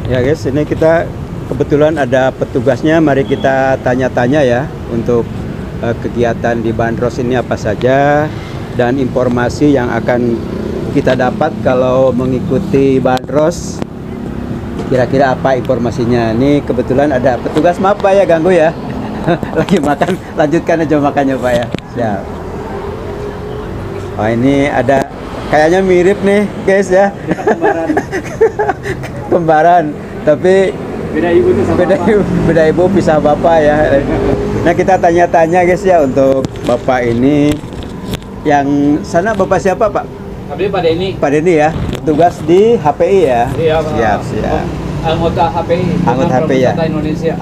Ya guys, ini kita kebetulan ada petugasnya. Mari kita tanya-tanya ya untuk kegiatan di Bandros ini apa saja dan informasi yang akan kita dapat kalau mengikuti Bandros. Kira-kira apa informasinya? Ini kebetulan ada petugas, maaf Pak ya ganggu ya. Lagi makan, lanjutkan aja makannya Pak ya. Siap. Oh ini ada, kayaknya mirip nih guys ya. Kembaran. Kembaran, tapi Beda ibu tuh sama beda ibu pisah bapak ya. Nah kita tanya-tanya guys ya untuk bapak ini. Yang sana bapak siapa Pak? Tapi pada ini. Pak Denny ya, tugas di HPI ya. Iya, siap. Anggota HPI. Anggota HPI ya. Indonesia.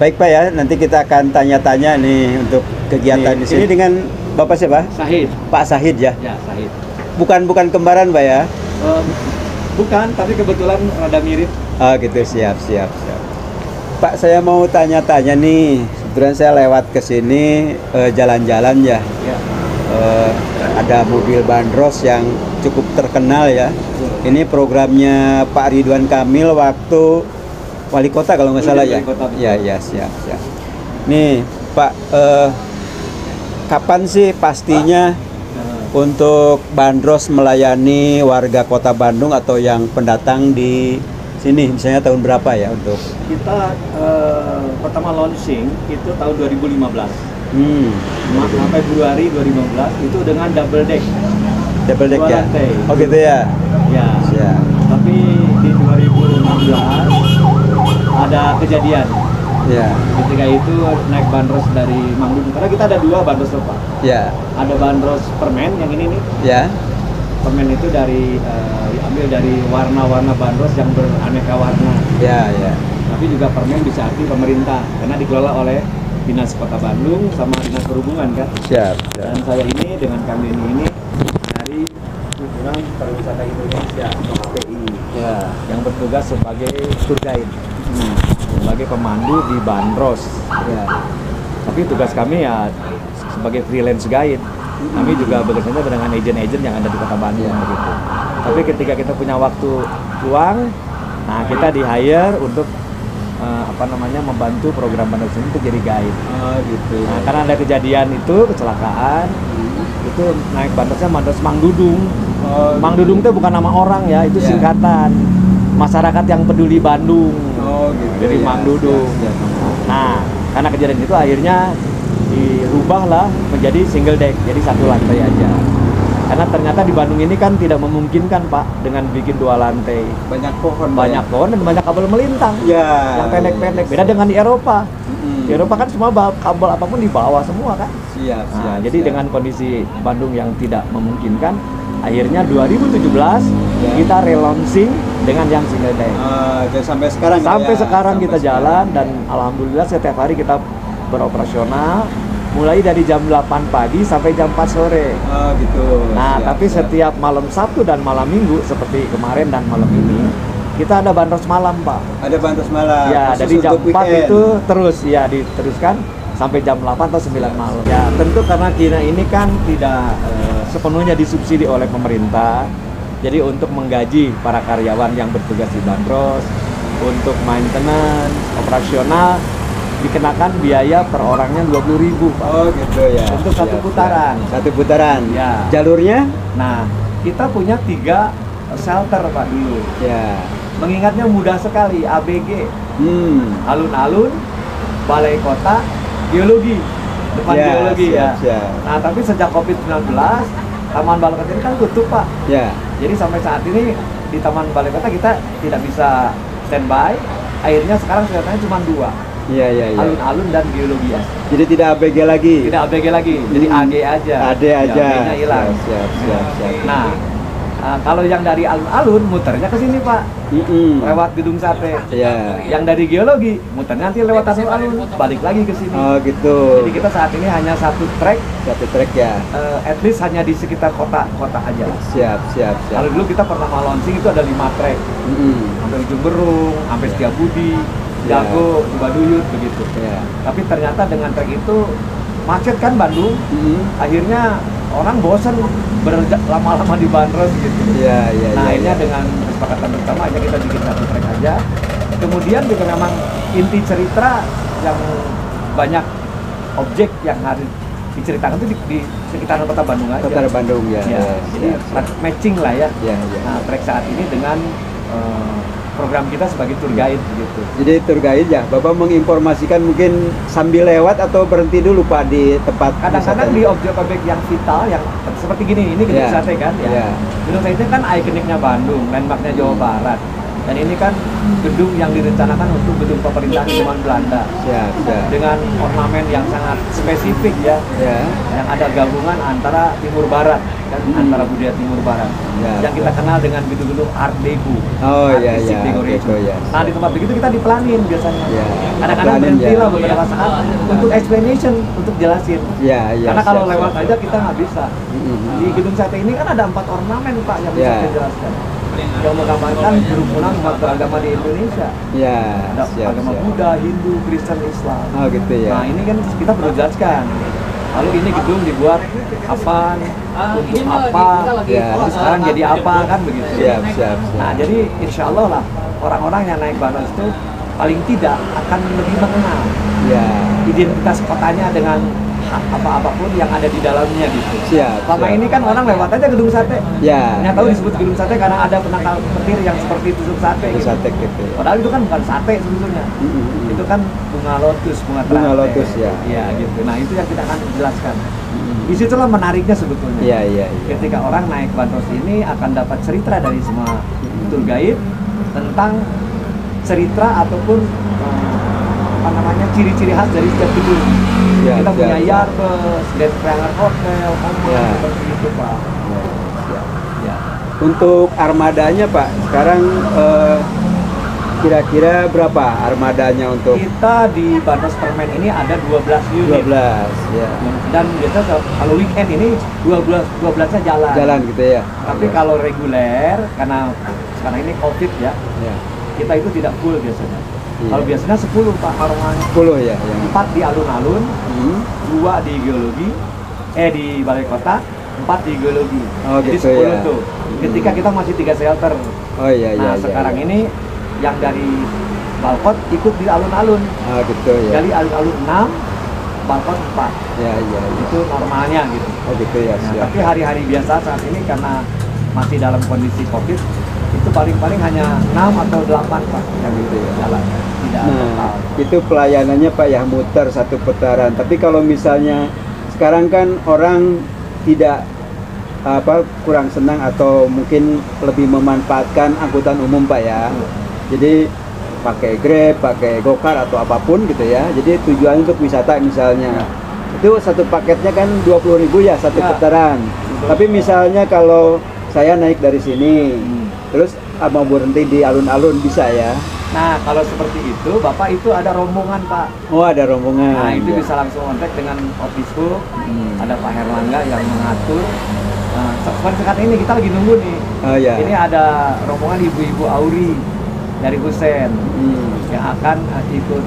Baik Pak ya, nanti kita akan tanya-tanya nih untuk kegiatan di sini dengan bapak siapa? Sahid. Pak Sahid ya. Ya, Sahid. Bukan kembaran Pak ya? Bukan, tapi kebetulan rada mirip. Oh gitu, siap. Pak, saya mau tanya-tanya nih. Kebetulan saya lewat ke sini jalan-jalan ya. Ya. Ada mobil Bandros yang cukup terkenal ya. Ini programnya Pak Ridwan Kamil waktu wali kota kalau nggak salah ya. Ya, siap. Nih Pak, kapan sih pastinya untuk Bandros melayani warga kota Bandung atau yang pendatang di sini, misalnya tahun berapa ya untuk? Kita pertama launching itu tahun 2015. Februari 2015 itu dengan double deck. Double deck Dua ya? lantai. Oh gitu ya? Ya. Siap. Tapi di 2016 ada kejadian. Ya. Ketika itu naik bandros dari Mangdudung, karena kita ada dua bandros loh Pak. Ya. Ada bandros permen yang ini nih. Ya. Permen itu diambil dari warna-warna bandros yang beraneka warna. Ya. Tapi juga permen bisa aktif pemerintah karena dikelola oleh Dinas Kota Bandung sama Dinas Perhubungan kan. Siap. Dan saya ini dengan kami ini dari Himpunan Pariwisata Indonesia atau HPI. Ya. Yang bertugas sebagai tour guide. Sebagai pemandu di Bandros. Ya. Tapi tugas kami ya sebagai freelance guide. Kami juga bekerjasama dengan agent-agent yang ada di Kota Bandung begitu. Tapi ketika kita punya waktu luang, nah kita di hire untuk membantu program Bandros ini untuk jadi guide. Oh gitu. Nah, karena ada kejadian itu kecelakaan, itu naik Bandrosnya Bandros Mangdudung. Mangdudung itu bukan nama orang ya, itu singkatan masyarakat yang peduli Bandung. Oh gitu. Jadi Mangdudung. Nah, karena kejadian itu akhirnya dirubahlah menjadi single deck, jadi satu lantai aja. Karena ternyata di Bandung ini kan tidak memungkinkan Pak dengan bikin dua lantai. Banyak pohon Dan banyak kabel melintang. Ya. Yang pendek-pendek. Beda dengan di Eropa. Di Eropa kan semua kabel apapun di bawah semua kan. Siap. Jadi dengan kondisi Bandung yang tidak memungkinkan, akhirnya 2017 kita relaunching dengan yang single deck. Sampai sekarang. Sekarang kita jalan dan alhamdulillah setiap hari kita beroperasional. Mulai dari jam 8 pagi sampai jam 4 sore. Oh gitu. Nah, tapi setiap malam Sabtu dan malam Minggu seperti kemarin dan malam ini, kita ada bandros malam, Pak. Ada bandros malam. Ya, dari jam 4 itu terus ya diteruskan sampai jam 8 atau 9 malam. Ya, tentu karena kita ini kan tidak sepenuhnya disubsidi oleh pemerintah. Jadi untuk menggaji para karyawan yang bertugas di bandros, untuk maintenance, operasional dikenakan biaya per orangnya 20.000 Pak. Oh gitu ya. Untuk satu putaran. Satu putaran. Ya. Jalurnya? Nah, kita punya 3 shelter Pak dulu. Ya. Mengingatnya mudah sekali, ABG. Alun-alun, Balai Kota, Geologi. Depan Geologi ya. Nah, tapi sejak Covid-19, Taman Balai Kota ini kan tutup Pak. Ya. Jadi sampai saat ini di Taman Balai Kota kita tidak bisa standby. Akhirnya sekarang shelternya cuma 2. Iya. Alun-alun dan Geologi ya. Jadi tidak ABG lagi. Tidak ABG lagi, jadi AG aja. AD aja. AG-nya hilang. Siap. Nah, kalau yang dari alun-alun muternya ke sini Pak, lewat Gedung Sate. Iya. Yang dari Geologi muternya nanti lewat alun-alun, balik lagi ke sini. Oh gitu. Jadi kita saat ini hanya satu trek ya. At least hanya di sekitar kota aja. Siap. Kalau dulu kita pertama launching itu ada 5 trek, sampai Ujung Berung, sampai Setiabudi, Dago, Cibaduyut begitu. Tapi ternyata dengan trek itu macet kan Bandung. Akhirnya orang bosan berlama-lama di bandros gitu. Iya. Nah, akhirnya dengan kesepakatan bersama aja kita bikin satu track aja. Kemudian juga memang inti cerita yang banyak objek yang harus diceritakan itu di sekitaran kota Bandung aja. Kota Bandung ya. Jadi matching lah ya. Ya. Nah, track saat ini dengan program kita sebagai tour guide gitu. Jadi tour guide ya, Bapak menginformasikan mungkin sambil lewat atau berhenti dulu Pak di tempat Kadang-kadang di objek-objek yang vital, yang seperti gini, ini gedung sate kan ya. Gedung sate kan ikoniknya Bandung, landmarknya Jawa Barat. Dan ini kan gedung yang direncanakan untuk gedung pemerintahan zaman Belanda. Dengan ornamen yang sangat spesifik ya. Yang ada gabungan antara Timur Barat kan, antara budaya Timur Barat. Yang kita kenal dengan gedung-gedung Art Deco. Nah, di tempat begitu kita diplanin biasanya. Kadang-kadang berhenti lah beberapa saat untuk explanation, untuk jelasin. Karena kalau lewat aja kita nggak bisa. Di gedung sate ini kan ada 4 ornamen Pak yang bisa dijelaskan. Yang menggambarkan kerumunan umat beragama di Indonesia. Ada agama Buddha, Hindu, Kristen, Islam. Gitu ya. Nah, ini kan kita perlu jelaskan. Lalu ini gedung dibuat kapan, untuk apa, terus sekarang jadi apa kan begitu. Nah, jadi insya Allah lah orang-orang yang naik bandros itu paling tidak akan lebih mengenal identitas kotanya dengan apapun yang ada di dalamnya gitu. Selama ini kan orang lewat aja gedung sate. Ternyata disebut gedung sate karena ada penangkal petir yang seperti tusuk sate gitu. Padahal itu kan bukan sate sebetulnya. Itu kan bunga lotus, bunga lotus ya. Gitu. Nah, itu yang kita akan jelaskan. Disitulah menariknya sebetulnya. Ketika orang naik bandros ini akan dapat cerita dari semua tour guide tentang cerita ataupun ciri-ciri khas dari setiap gedung. Kita punya Yarbes, Grand Triangle Hotel, seperti itu Pak. Untuk armadanya Pak, sekarang kira-kira berapa armadanya untuk? Kita di Bandros Permen ini ada 12 unit. 12, Dan biasa kalau weekend ini 12-nya jalan. Jalan gitu ya. Tapi kalau reguler, karena sekarang ini COVID ya, kita itu tidak full biasanya. Kalau biasanya 10 Pak arungannya. 10 ya. 4 di alun-alun, 2 di geologi, di balai kota, 4 di geologi. Jadi gitu 10 tuh. Ketika kita masih 3 shelter. Nah, sekarang ini yang dari balkon ikut di alun-alun. Gitu ya. Jadi alun-alun 6, balkon 4. Itu normalnya gitu. Gitu ya. Nah, tapi hari-hari biasa saat ini karena masih dalam kondisi COVID, itu paling-paling hanya 6 atau 8 Pak yang gitu ya jalan. Itu pelayanannya Pak ya, muter satu putaran. Tapi kalau misalnya sekarang kan orang tidak kurang senang atau mungkin lebih memanfaatkan angkutan umum Pak ya. Jadi pakai Grab, pakai Gokar atau apapun gitu ya. Jadi tujuannya untuk wisata misalnya. Itu satu paketnya kan 20.000 ya satu putaran. Tapi misalnya kalau saya naik dari sini, terus mau berhenti di alun-alun bisa ya? Nah, kalau seperti itu, Bapak itu ada rombongan Pak. Ada rombongan. Nah, itu bisa langsung kontak dengan office-ku. Ada Pak Herlangga yang mengatur. Nah, seperti sekarang ini kita lagi nunggu nih. Ini ada rombongan ibu-ibu Auri dari Husen yang akan ikut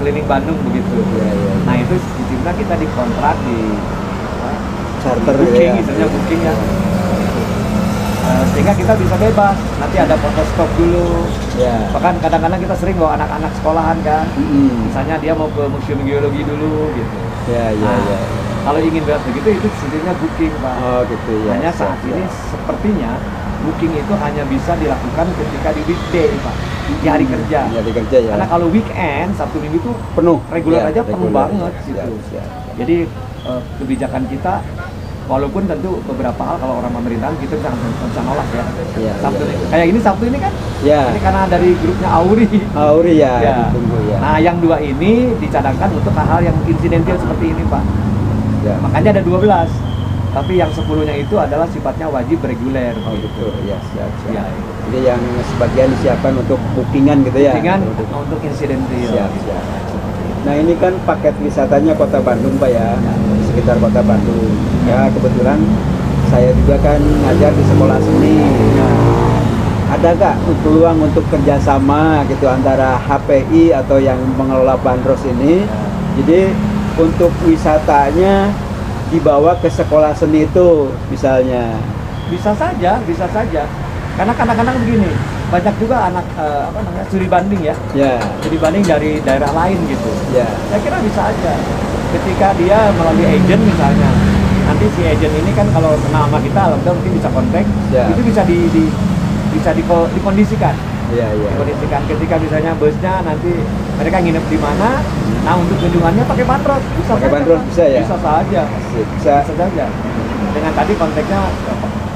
keliling Bandung begitu. Nah, itu disebutnya kita dikontrak di charter booking, misalnya booking ya. Sehingga kita bisa bebas. Nanti ada foto stop dulu. Bahkan kadang-kadang kita sering bawa anak-anak sekolahan kan. Misalnya dia mau ke museum geologi dulu gitu. Kalau ingin bebas begitu itu sebetulnya booking Pak. Gitu ya. Hanya saat ini sepertinya booking itu hanya bisa dilakukan ketika di weekday Pak, di hari kerja. Karena kalau weekend Sabtu Minggu itu penuh, reguler aja penuh banget gitu. Jadi kebijakan kita, walaupun tentu beberapa hal kalau orang pemerintahan kita bisa nolak ya. Sabtu kayak ini Sabtu ini kan, ini karena dari grupnya Auri ya. Ditunggu, Nah, yang 2 ini dicadangkan untuk hal-hal yang insidental seperti ini Pak. Makanya ada 12. Tapi yang 10-nya itu adalah sifatnya wajib reguler. Gitu. Jadi yang sebagian disiapkan untuk bookingan gitu ya. Bookingan untuk insidental. Nah, ini kan paket wisatanya Kota Bandung Pak ya, di sekitar Kota Bandung. Ya, kebetulan saya juga kan ngajar di sekolah seni. Ada nggak peluang untuk kerjasama gitu antara HPI atau yang mengelola bandros ini? Jadi untuk wisatanya dibawa ke sekolah seni itu misalnya? Bisa saja. Karena kadang-kadang begini, banyak juga anak studi banding ya. Ya. Studi banding dari daerah lain gitu. Ya. Saya kira bisa aja. Ketika dia melalui agent misalnya, nanti si agent ini kan kalau kenal sama kita, alhamdulillah mungkin bisa kontak, Ya. itu bisa dikondisikan. Iya, iya. Dikondisikan ketika misalnya busnya nanti mereka nginep di mana, nah untuk kunjungannya pakai bandros, bisa Pakai saja, bandros Pak. bisa ya? Bisa saja, Bisa. bisa saja. Dengan tadi kontaknya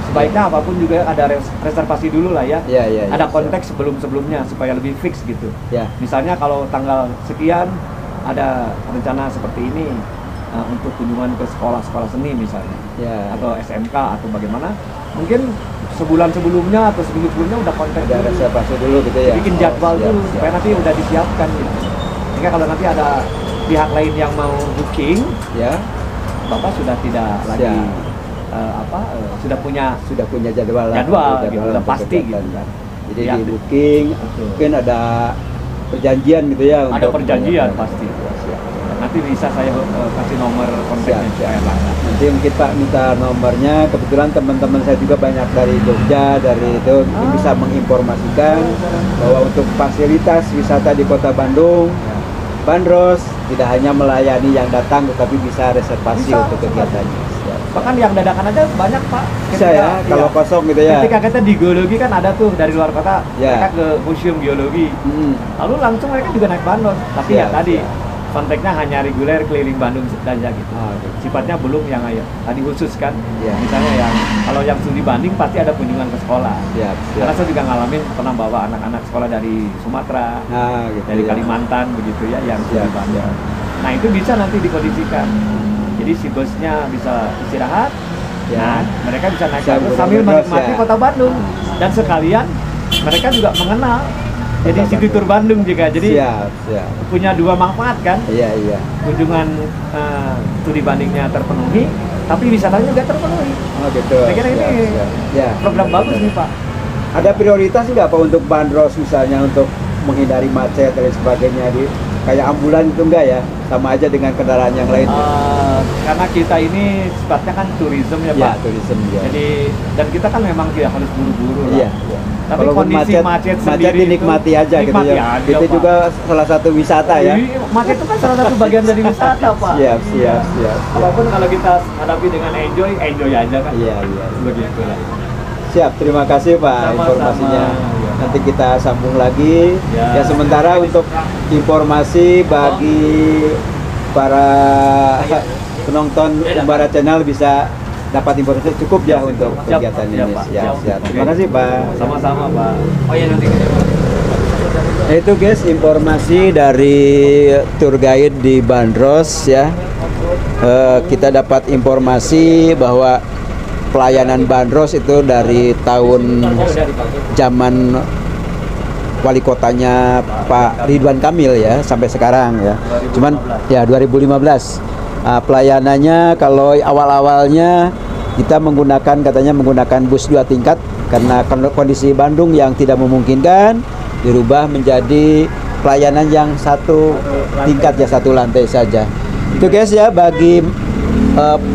sebaiknya apapun juga ada reservasi dulu lah ya. Iya, iya. Ada iya, konteks sebelum-sebelumnya supaya lebih fix gitu. Ya. Misalnya kalau tanggal sekian ada rencana seperti ini untuk kunjungan ke sekolah-sekolah seni misalnya, Ya. atau SMK atau bagaimana, mungkin sebulan sebelumnya atau seminggu sebelumnya udah kontak Ada dulu. reservasi dulu gitu ya. Bikin jadwal siap, dulu siap. supaya nanti udah disiapkan gitu. Sehingga kalau nanti ada pihak lain yang mau booking, Ya. Bapak sudah tidak lagi Siap. sudah punya Sudah punya jadwal lah. Jadwal, gitu, udah untuk pasti kegiatan. gitu kan. Jadi Ya. di booking, Betul. mungkin ada perjanjian gitu ya. Ada untuk perjanjian menyiapkan. pasti. Siap. Nanti bisa saya kasih nomor kontaknya Siap, supaya siap. lancar. Nanti mungkin Pak minta nomornya. Kebetulan teman-teman saya juga banyak dari Jogja, dari itu mungkin bisa menginformasikan bahwa untuk fasilitas wisata di Kota Bandung, Bandros tidak hanya melayani yang datang, tetapi bisa reservasi Bisa, untuk kegiatannya. Siap. Bahkan yang dadakan aja banyak Pak. Bisa ya, kalau kosong gitu ya. Ketika kita di geologi kan ada tuh dari luar kota, Ya. mereka ke museum geologi. Hmm. Lalu langsung mereka juga naik bandros. Tapi Siap, ya tadi siap. kontaknya hanya reguler keliling Bandung saja gitu. Ah, gitu. Sifatnya belum yang tadi khusus kan. Ya. Misalnya yang kalau yang studi banding pasti ada kunjungan ke sekolah. Siap, Karena siap. saya juga ngalamin pernah bawa anak-anak sekolah dari Sumatera, Nah, gitu dari ya. Kalimantan begitu ya yang studi Siap, banding. siap. Nah itu bisa nanti dikondisikan. Jadi si busnya bisa istirahat, Ya. nah mereka bisa naik Bisa bandros sambil berdendros, menikmati ya. kota Bandung. Dan sekalian mereka juga mengenal. Jadi Kota city Bandung. tour Bandung juga. Jadi Siap, siap. punya dua manfaat kan. Iya, iya. Kunjungan studi bandingnya terpenuhi, tapi wisatanya juga terpenuhi. Oh, gitu. Saya kira ini Siap, siap. Ya. program bagus nih Pak. Ada prioritas nggak Pak untuk bandros misalnya untuk menghindari macet dan lain sebagainya di kayak ambulan itu enggak ya? Sama aja dengan kendaraan yang lain. Karena kita ini sifatnya kan tourism ya Ya, Pak. turisme ya. Jadi dan kita kan memang tidak harus buru-buru lah. Iya, iya. Tapi Walaupun kondisi macet sendiri dinikmati itu, aja nikmati gitu ya. aja, Itu Pak. juga salah satu wisata ya. Iya, macet itu kan salah satu bagian dari wisata Pak. Siap, siap, siap. Apapun kalau kita hadapi dengan enjoy aja kan. Iya, iya. Begitu lah. Siap, terima kasih Pak Sama-sama. informasinya. Ya. Nanti kita sambung lagi. Ya. Ya, sementara untuk informasi bagi para penonton Umbara Channel bisa dapat informasi cukup ya untuk Siap, kegiatan siap, ini. Pak. Siap, Siap. siap. Terima kasih Pak. Sama-sama Pak. Oh iya nanti kita Itu guys informasi dari tour guide di Bandros ya. Kita dapat informasi bahwa pelayanan Bandros itu dari tahun zaman wali kotanya Pak Ridwan Kamil ya sampai sekarang ya. Cuman ya 2015. Pelayanannya kalau awal-awalnya kita katanya menggunakan bus 2 tingkat karena kondisi Bandung yang tidak memungkinkan, dirubah menjadi pelayanan yang 1 tingkat ya, 1 lantai saja. Itu guys ya bagi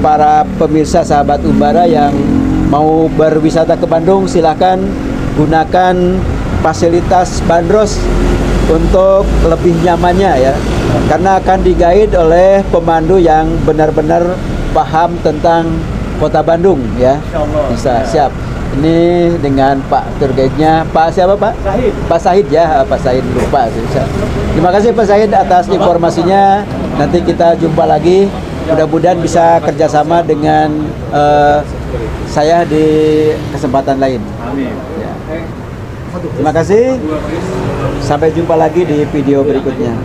para pemirsa sahabat Umbara yang mau berwisata ke Bandung, silahkan gunakan fasilitas Bandros untuk lebih nyamannya ya, karena akan di-guide oleh pemandu yang benar-benar paham tentang kota Bandung ya. Insyaallah. Bisa, siap. Ini dengan Pak tour guide-nya, Pak siapa Pak? Sahid. Pak Sahid ya, Pak Sahid lupa. Terima kasih Pak Sahid atas informasinya. Nanti kita jumpa lagi. Mudah-mudahan bisa kerjasama dengan saya di kesempatan lain. Amin. Ya. Terima kasih. Sampai jumpa lagi di video berikutnya.